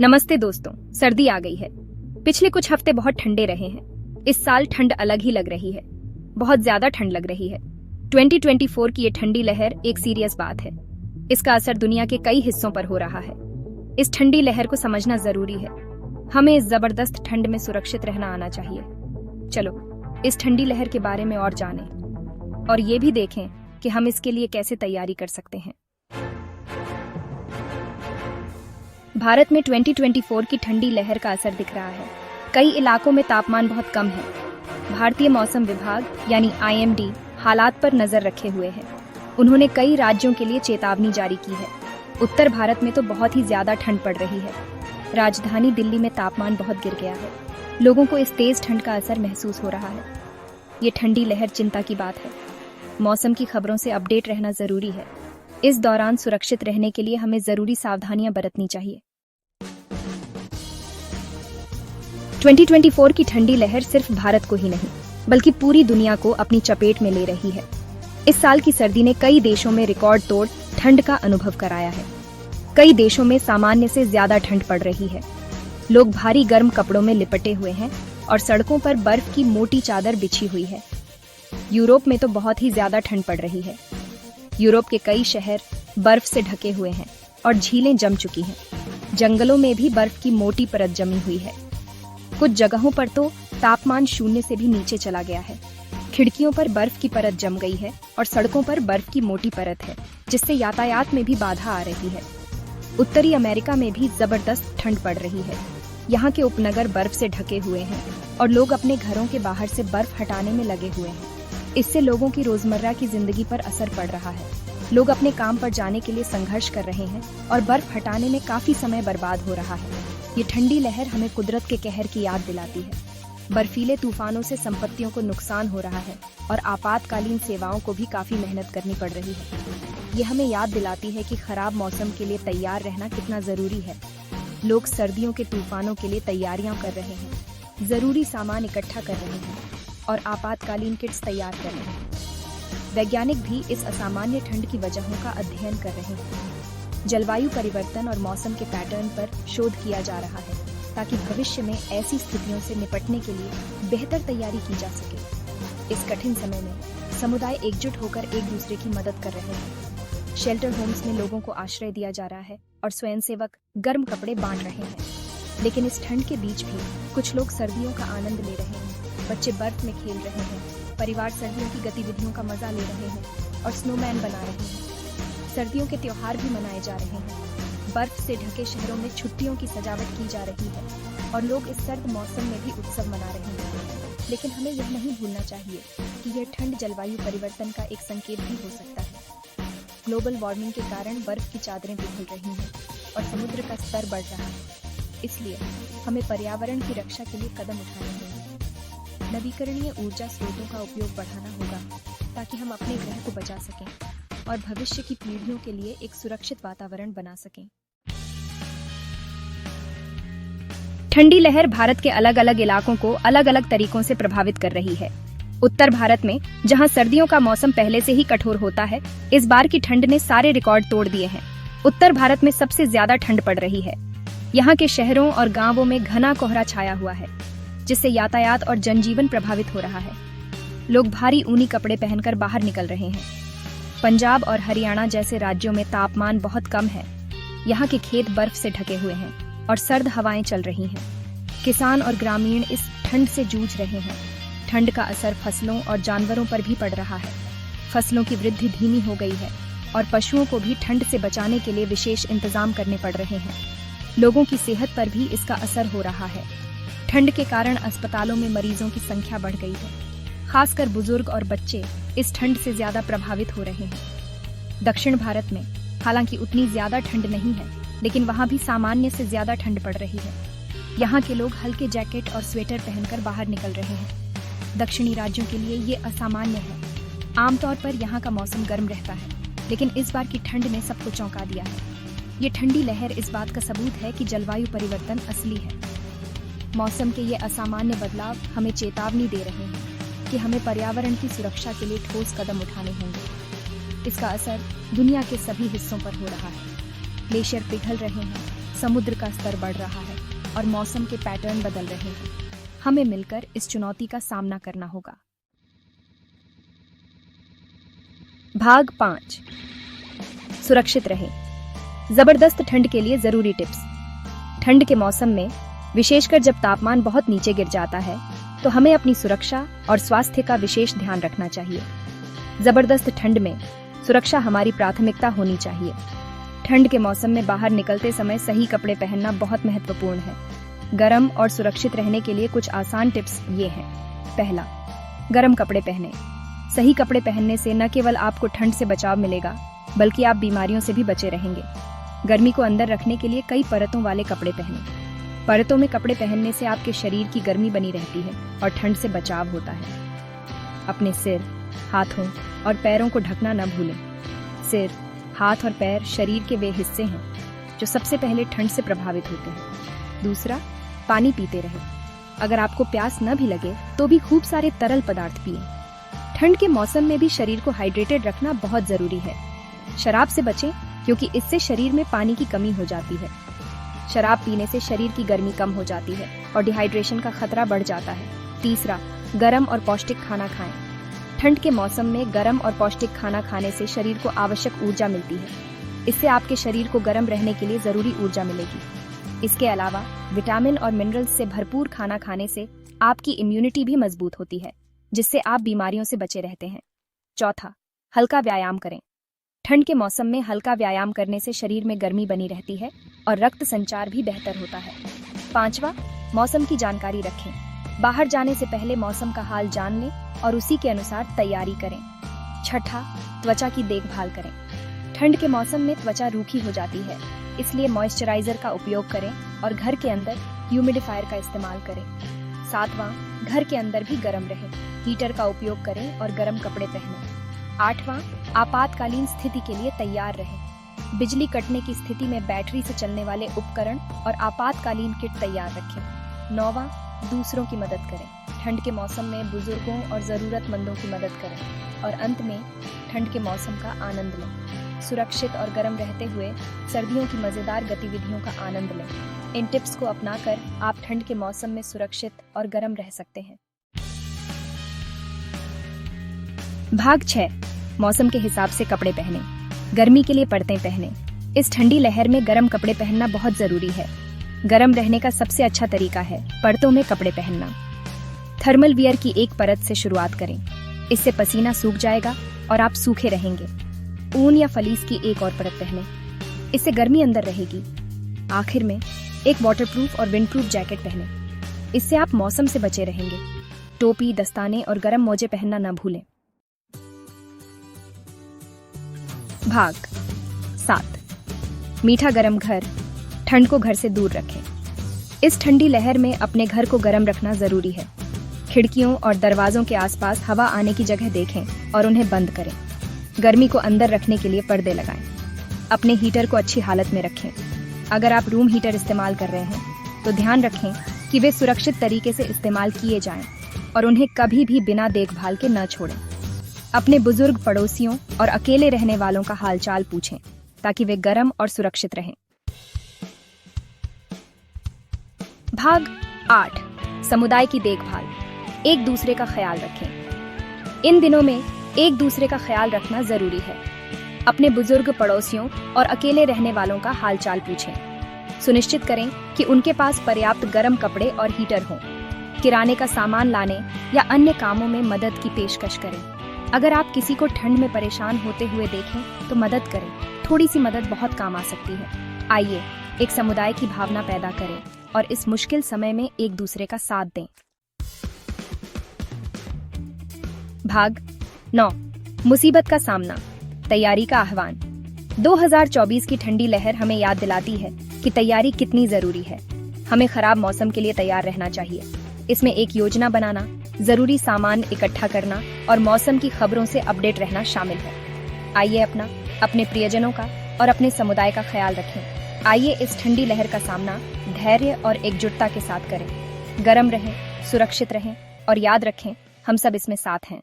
नमस्ते दोस्तों, सर्दी आ गई है। पिछले कुछ हफ्ते बहुत ठंडे रहे हैं। इस साल ठंड अलग ही लग रही है, बहुत ज्यादा ठंड लग रही है। 2024 की ये ठंडी लहर एक सीरियस बात है। इसका असर दुनिया के कई हिस्सों पर हो रहा है। इस ठंडी लहर को समझना जरूरी है। हमें इस जबरदस्त ठंड में सुरक्षित रहना आना चाहिए। चलो इस ठंडी लहर के बारे में और जानें और ये भी देखें कि हम इसके लिए कैसे तैयारी कर सकते हैं। भारत में 2024 की ठंडी लहर का असर दिख रहा है। कई इलाकों में तापमान बहुत कम है। भारतीय मौसम विभाग यानी IMD हालात पर नजर रखे हुए है। उन्होंने कई राज्यों के लिए चेतावनी जारी की है। उत्तर भारत में तो बहुत ही ज्यादा ठंड पड़ रही है। राजधानी दिल्ली में तापमान बहुत गिर गया है। लोगों को इस तेज ठंड का असर महसूस हो रहा है। ये ठंडी लहर चिंता की बात है। मौसम की खबरों से अपडेट रहना जरूरी है। इस दौरान सुरक्षित रहने के लिए हमें जरूरी सावधानियां बरतनी चाहिए। 2024 की ठंडी लहर सिर्फ भारत को ही नहीं बल्कि पूरी दुनिया को अपनी चपेट में ले रही है। इस साल की सर्दी ने कई देशों में रिकॉर्ड तोड़ ठंड का अनुभव कराया है। कई देशों में सामान्य से ज्यादा ठंड पड़ रही है। लोग भारी गर्म कपड़ों में लिपटे हुए हैं और सड़कों पर बर्फ की मोटी चादर बिछी हुई है। यूरोप में तो बहुत ही ज्यादा ठंड पड़ रही है। यूरोप के कई शहर बर्फ से ढके हुए हैं और झीलें जम चुकी हैं। जंगलों में भी बर्फ की मोटी परत जमी हुई है। कुछ जगहों पर तो तापमान 0 से भी नीचे चला गया है। खिड़कियों पर बर्फ की परत जम गई है और सड़कों पर बर्फ की मोटी परत है, जिससे यातायात में भी बाधा आ रही है। उत्तरी अमेरिका में भी जबरदस्त ठंड पड़ रही है। यहाँ के उपनगर बर्फ से ढके हुए हैं और लोग अपने घरों के बाहर से बर्फ हटाने में लगे हुए हैं। इससे लोगों की रोजमर्रा की जिंदगी पर असर पड़ रहा है। लोग अपने काम पर जाने के लिए संघर्ष कर रहे हैं और बर्फ हटाने में काफी समय बर्बाद हो रहा है। ये ठंडी लहर हमें कुदरत के कहर की याद दिलाती है। बर्फीले तूफानों से संपत्तियों को नुकसान हो रहा है और आपातकालीन सेवाओं को भी काफी मेहनत करनी पड़ रही है। ये हमें याद दिलाती है कि खराब मौसम के लिए तैयार रहना कितना जरूरी है। लोग सर्दियों के तूफानों के लिए तैयारियां कर रहे हैं, जरूरी सामान इकट्ठा कर रहे हैं और आपातकालीन किट्स तैयार कर रहे हैं। वैज्ञानिक भी इस असामान्य ठंड की वजहों का अध्ययन कर रहे हैं। जलवायु परिवर्तन और मौसम के पैटर्न पर शोध किया जा रहा है ताकि भविष्य में ऐसी स्थितियों से निपटने के लिए बेहतर तैयारी की जा सके। इस कठिन समय में समुदाय एकजुट होकर एक दूसरे की मदद कर रहे हैं। शेल्टर होम्स में लोगों को आश्रय दिया जा रहा है और स्वयंसेवक गर्म कपड़े बांट रहे हैं। लेकिन इस ठंड के बीच भी कुछ लोग सर्दियों का आनंद ले रहे हैं। बच्चे बर्फ में खेल रहे हैं, परिवार सर्दियों की गतिविधियों का मजा ले रहे हैं और स्नोमैन बना रहे हैं। सर्दियों के त्योहार भी मनाए जा रहे हैं। बर्फ से ढके शहरों में छुट्टियों की सजावट की जा रही है और लोग इस सर्द मौसम में भी उत्सव मना रहे हैं। लेकिन हमें यह नहीं भूलना चाहिए कि यह ठंड जलवायु परिवर्तन का एक संकेत भी हो सकता है। ग्लोबल वार्मिंग के कारण बर्फ की चादरें पिघल रही हैं और समुद्र का स्तर बढ़ रहा है। इसलिए हमें पर्यावरण की रक्षा के लिए कदम उठाने होंगे। नवीकरणीय ऊर्जा स्रोतों का उपयोग बढ़ाना होगा ताकि हम अपने ग्रह को बचा सकें और भविष्य की पीढ़ियों के लिए एक सुरक्षित वातावरण बना सकें। ठंडी लहर भारत के अलग अलग इलाकों को अलग अलग तरीकों से प्रभावित कर रही है। उत्तर भारत में, जहां सर्दियों का मौसम पहले से ही कठोर होता है, इस बार की ठंड ने सारे रिकॉर्ड तोड़ दिए हैं। उत्तर भारत में सबसे ज्यादा ठंड पड़ रही है। यहाँ के शहरों और गांवों में घना कोहरा छाया हुआ है, जिससे यातायात और जनजीवन प्रभावित हो रहा है। लोग भारी ऊनी कपड़े पहनकर बाहर निकल रहे हैं। पंजाब और हरियाणा जैसे राज्यों में तापमान बहुत कम है। यहाँ के खेत बर्फ से ढके हुए हैं और सर्द हवाएं चल रही हैं। किसान और ग्रामीण इस ठंड से जूझ रहे हैं। ठंड का असर फसलों और जानवरों पर भी पड़ रहा है। फसलों की वृद्धि धीमी हो गई है और पशुओं को भी ठंड से बचाने के लिए विशेष इंतजाम करने पड़ रहे हैं। लोगों की सेहत पर भी इसका असर हो रहा है। ठंड के कारण अस्पतालों में मरीजों की संख्या बढ़ गई है। खासकर बुजुर्ग और बच्चे इस ठंड से ज्यादा प्रभावित हो रहे हैं। दक्षिण भारत में हालांकि उतनी ज्यादा ठंड नहीं है, लेकिन वहां भी सामान्य से ज्यादा ठंड पड़ रही है। यहाँ के लोग हल्के जैकेट और स्वेटर पहनकर बाहर निकल रहे हैं। दक्षिणी राज्यों के लिए ये असामान्य है। आमतौर पर यहाँ का मौसम गर्म रहता है, लेकिन इस बार की ठंड ने सबको चौंका दिया है। ये ठंडी लहर इस बात का सबूत है कि जलवायु परिवर्तन असली है। मौसम के ये असामान्य बदलाव हमें चेतावनी दे रहे हैं कि हमें पर्यावरण की सुरक्षा के लिए ठोस कदम उठाने होंगे। इसका असर दुनिया के सभी हिस्सों पर हो रहा है। ग्लेशियर पिघल रहे हैं, समुद्र का स्तर बढ़ रहा है और मौसम के पैटर्न बदल रहे हैं। हमें मिलकर इस चुनौती का सामना करना होगा। भाग 5, सुरक्षित रहें। जबरदस्त ठंड के लिए जरूरी टिप्स। ठंड के मौसम में, विशेषकर जब तापमान बहुत नीचे गिर जाता है, तो हमें अपनी सुरक्षा और स्वास्थ्य का विशेष ध्यान रखना चाहिए। जबरदस्त ठंड में सुरक्षा हमारी प्राथमिकता होनी चाहिए। ठंड के मौसम में बाहर निकलते समय सही कपड़े पहनना बहुत महत्वपूर्ण है। गर्म और सुरक्षित रहने के लिए कुछ आसान टिप्स ये हैं। पहला, गर्म कपड़े पहनें। सही कपड़े पहनने से न केवल आपको ठंड से बचाव मिलेगा, बल्कि आप बीमारियों से भी बचे रहेंगे। गर्मी को अंदर रखने के लिए कई परतों वाले कपड़े पहनें। परतों में कपड़े पहनने से आपके शरीर की गर्मी बनी रहती है और ठंड से बचाव होता है। अपने सिर, हाथों और पैरों को ढकना न भूलें। सिर, हाथ और पैर शरीर के वे हिस्से हैं जो सबसे पहले ठंड से प्रभावित होते हैं। दूसरा, पानी पीते रहें। अगर आपको प्यास न भी लगे तो भी खूब सारे तरल पदार्थ पिएं। ठंड के मौसम में भी शरीर को हाइड्रेटेड रखना बहुत जरूरी है। शराब से बचें, क्योंकि इससे शरीर में पानी की कमी हो जाती है। शराब पीने से शरीर की गर्मी कम हो जाती है और डिहाइड्रेशन का खतरा बढ़ जाता है। तीसरा, गर्म और पौष्टिक खाना खाएं। ठंड के मौसम में गर्म और पौष्टिक खाना खाने से शरीर को आवश्यक ऊर्जा मिलती है। इससे आपके शरीर को गर्म रहने के लिए जरूरी ऊर्जा मिलेगी। इसके अलावा विटामिन और मिनरल्स से भरपूर खाना खाने से आपकी इम्यूनिटी भी मजबूत होती है, जिससे आप बीमारियों से बचे रहते हैं। चौथा, हल्का व्यायाम करें। ठंड के मौसम में हल्का व्यायाम करने से शरीर में गर्मी बनी रहती है और रक्त संचार भी बेहतर होता है। पांचवा, मौसम की जानकारी रखें। बाहर जाने से पहले मौसम का हाल जान लें और उसी के अनुसार तैयारी करें। छठा, त्वचा की देखभाल करें। ठंड के मौसम में त्वचा रूखी हो जाती है, इसलिए मॉइस्चराइजर का उपयोग करें और घर के अंदर ह्यूमिडिफायर का इस्तेमाल करें। सातवां, घर के अंदर भी गर्म रहें। हीटर का उपयोग करें और गर्म कपड़े पहनें। आठवां, आपातकालीन स्थिति के लिए तैयार रहें। बिजली कटने की स्थिति में बैटरी से चलने वाले उपकरण और आपातकालीन किट तैयार रखें। नौवां, दूसरों की मदद करें। ठंड के मौसम में बुजुर्गों और जरूरतमंदों की मदद करें। और अंत में, ठंड के मौसम का आनंद लें। सुरक्षित और गर्म रहते हुए सर्दियों की मजेदार गतिविधियों का आनंद लें। इन टिप्स को अपनाकर आप ठंड के मौसम में सुरक्षित और गर्म रह सकते हैं। भाग 6, मौसम के हिसाब से कपड़े पहनें। गर्मी के लिए परतें पहनें। इस ठंडी लहर में गर्म कपड़े पहनना बहुत जरूरी है। गर्म रहने का सबसे अच्छा तरीका है परतों में कपड़े पहनना। थर्मल वियर की एक परत से शुरुआत करें। इससे पसीना सूख जाएगा और आप सूखे रहेंगे। ऊन या फलीस की एक और परत पहनें। इससे गर्मी अंदर रहेगी। आखिर में एक वाटरप्रूफ और विंडप्रूफ जैकेट पहनें। इससे आप मौसम से बचे रहेंगे। टोपी, दस्ताने और गर्म मोजे पहनना न भूलें। भाग 7, मीठा गरम घर। ठंड को घर से दूर रखें। इस ठंडी लहर में अपने घर को गर्म रखना जरूरी है। खिड़कियों और दरवाजों के आसपास हवा आने की जगह देखें और उन्हें बंद करें। गर्मी को अंदर रखने के लिए पर्दे लगाएं। अपने हीटर को अच्छी हालत में रखें। अगर आप रूम हीटर इस्तेमाल कर रहे हैं तो ध्यान रखें कि वे सुरक्षित तरीके से इस्तेमाल किए जाएं और उन्हें कभी भी बिना देखभाल के न छोड़ें। अपने बुजुर्ग, पड़ोसियों और अकेले रहने वालों का हालचाल पूछें ताकि वे गर्म और सुरक्षित रहें। भाग 8, समुदाय की देखभाल। एक दूसरे का ख्याल रखें। इन दिनों में एक दूसरे का ख्याल रखना जरूरी है। अपने बुजुर्ग, पड़ोसियों और अकेले रहने वालों का हालचाल पूछें। सुनिश्चित करें कि उनके पास पर्याप्त गर्म कपड़े और हीटर हों। किराने का सामान लाने या अन्य कामों में मदद की पेशकश करें। अगर आप किसी को ठंड में परेशान होते हुए देखें तो मदद करें। थोड़ी सी मदद बहुत काम आ सकती है। आइए एक समुदाय की भावना पैदा करें और इस मुश्किल समय में एक दूसरे का साथ दें। भाग 9, मुसीबत का सामना, तैयारी का आह्वान। 2024 की ठंडी लहर हमें याद दिलाती है कि तैयारी कितनी जरूरी है। हमें खराब मौसम के लिए तैयार रहना चाहिए। इसमें एक योजना बनाना, जरूरी सामान इकट्ठा करना और मौसम की खबरों से अपडेट रहना शामिल है। आइए अपने प्रियजनों का और अपने समुदाय का ख्याल रखें। आइए इस ठंडी लहर का सामना धैर्य और एकजुटता के साथ करें। गर्म रहें, सुरक्षित रहें और याद रखें, हम सब इसमें साथ हैं।